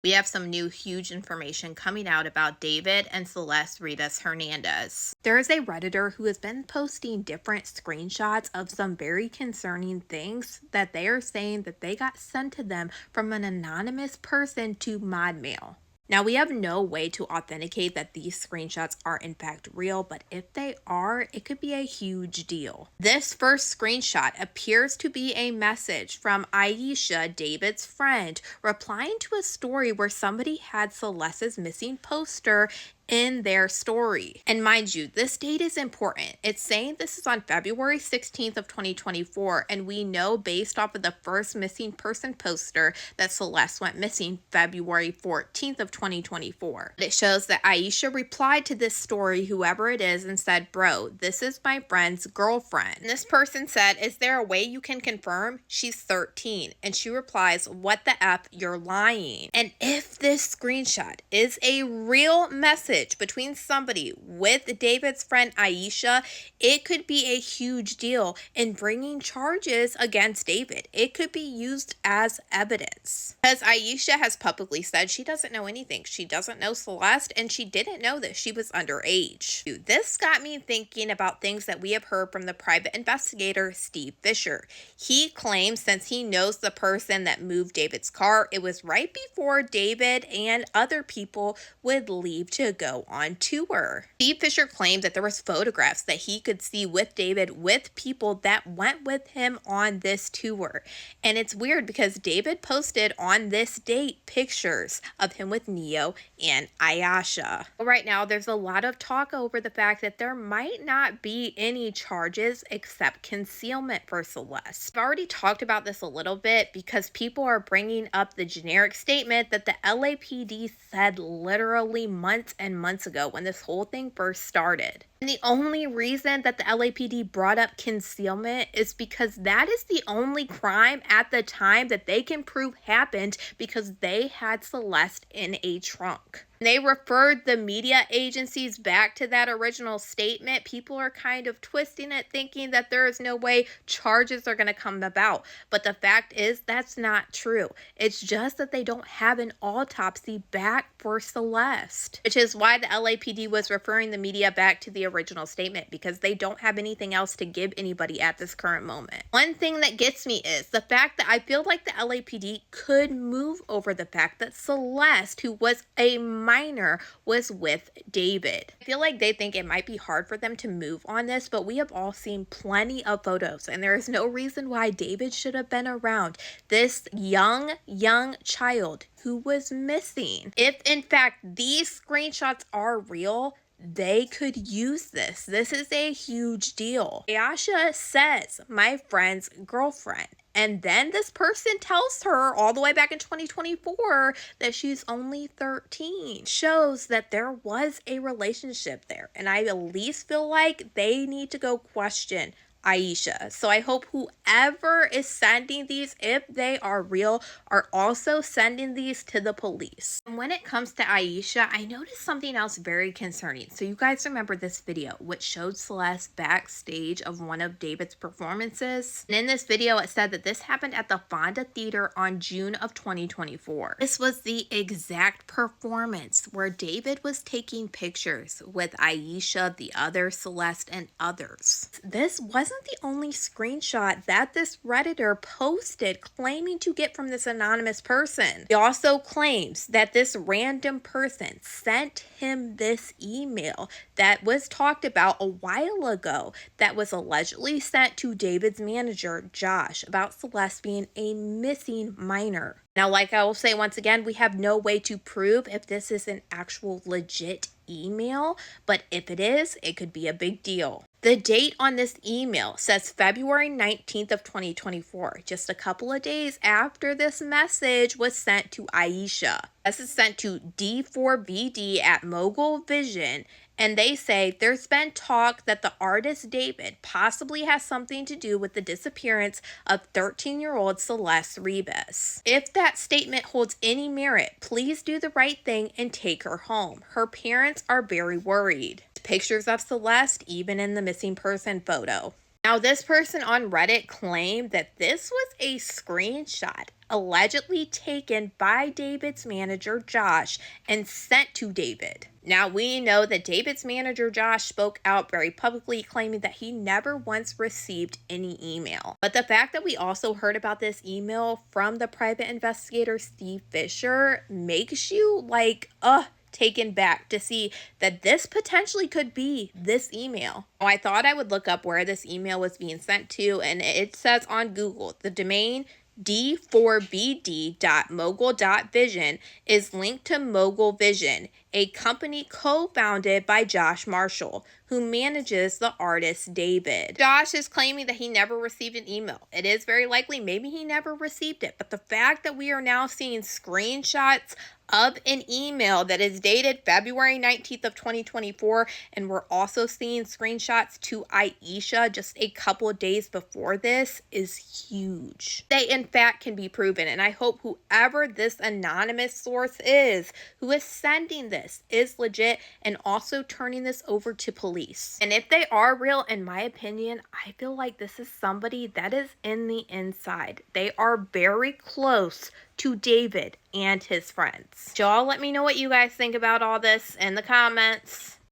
We have some new huge information coming out about David and Celeste Rivas Hernandez. There is a Redditor who has been posting different screenshots of some very concerning things that they are saying that they got sent to them from an anonymous person to Modmail. Now, we have no way to authenticate that these screenshots are in fact real, but if they are, it could be a huge deal. This first screenshot appears to be a message from Aisha, David's friend, replying to a story where somebody had Celeste's missing poster in their story. And mind you, this date is important. It's saying this is on February 16th of 2024, and we know based off of the first missing person poster that Celeste went missing February 14th of 2024. It shows that Aisha replied to this story, whoever it is, and said, "Bro, this is my friend's girlfriend." And this person said, "Is there a way you can confirm she's 13?" And she replies, "What the F, you're lying." And if this screenshot is a real message between somebody with David's friend Aisha, it could be a huge deal in bringing charges against David. It could be used as evidence. Because Aisha has publicly said she doesn't know anything. She doesn't know Celeste, and she didn't know that she was underage. This got me thinking about things that we have heard from the private investigator, Steve Fisher. He claims since he knows the person that moved David's car, it was right before David and other people would leave to go on tour. Steve Fisher claimed that there was photographs that he could see with David with people that went with him on this tour. And it's weird because David posted on this date pictures of him with Neo and Aisha. Right now, there's a lot of talk over the fact that there might not be any charges except concealment for Celeste. I've already talked about this a little bit because people are bringing up the generic statement that the LAPD said literally months and months ago when this whole thing first started. And the only reason that the LAPD brought up concealment is because that is the only crime at the time that they can prove happened because they had Celeste in a trunk. They referred the media agencies back to that original statement. People are kind of twisting it, thinking that there is no way charges are going to come about. But the fact is, that's not true. It's just that they don't have an autopsy back for Celeste, which is why the LAPD was referring the media back to the original statement, because they don't have anything else to give anybody at this current moment. One thing that gets me is the fact that I feel like the LAPD could move over the fact that Celeste, who was a minor, was with David. I feel like they think it might be hard for them to move on this, but we have all seen plenty of photos, and there is no reason why David should have been around this young child who was missing. If in fact these screenshots are real, they could use this. This is a huge deal. Aisha says, "My friend's girlfriend." And then this person tells her all the way back in 2024 that she's only 13. Shows that there was a relationship there. And I at least feel like they need to go question Aisha. So I hope whoever is sending these, if they are real, are also sending these to the police. And when it comes to Aisha, I noticed something else very concerning. So you guys remember this video which showed Celeste backstage of one of David's performances? And in this video, it said that this happened at the Fonda Theater on June of 2024. This was the exact performance where David was taking pictures with Aisha, the other Celeste, and others. This wasn't the only screenshot that this Redditor posted claiming to get from this anonymous person. He also claims that this random person sent him this email that was talked about a while ago that was allegedly sent to David's manager, Josh, about Celeste being a missing minor. Now, like I will say once again, we have no way to prove if this is an actual legit email, but if it is, it could be a big deal. The date on this email says February 19th of 2024, just a couple of days after this message was sent to Aisha. This is sent to D4VD at Mogul Vision, and they say there's been talk that the artist David possibly has something to do with the disappearance of 13-year-old Celeste Rivas. If that statement holds any merit, please do the right thing and take her home. Her parents are very worried. Pictures of Celeste even in the missing person photo. Now, this person on Reddit claimed that this was a screenshot allegedly taken by David's manager Josh and sent to David. Now, we know that David's manager Josh spoke out very publicly, claiming that he never once received any email. But the fact that we also heard about this email from the private investigator Steve Fisher makes you like, taken back to see that this potentially could be this email. I thought I would look up where this email was being sent to, and it says on Google, the domain D4VD.mogul.vision is linked to Mogul Vision, a company co-founded by Josh Marshall, who manages the artist David. Josh is claiming that he never received an email. It is very likely maybe he never received it, but the fact that we are now seeing screenshots of an email that is dated February 19th of 2024, and we're also seeing screenshots to Aisha just a couple of days before this, is huge. They in fact can be proven, and I hope whoever this anonymous source is who is sending this is legit and also turning this over to police. And if they are real, in my opinion, I feel like this is somebody that is in the inside. They are very close to David and his friends. Y'all let me know what you guys think about all this in the comments.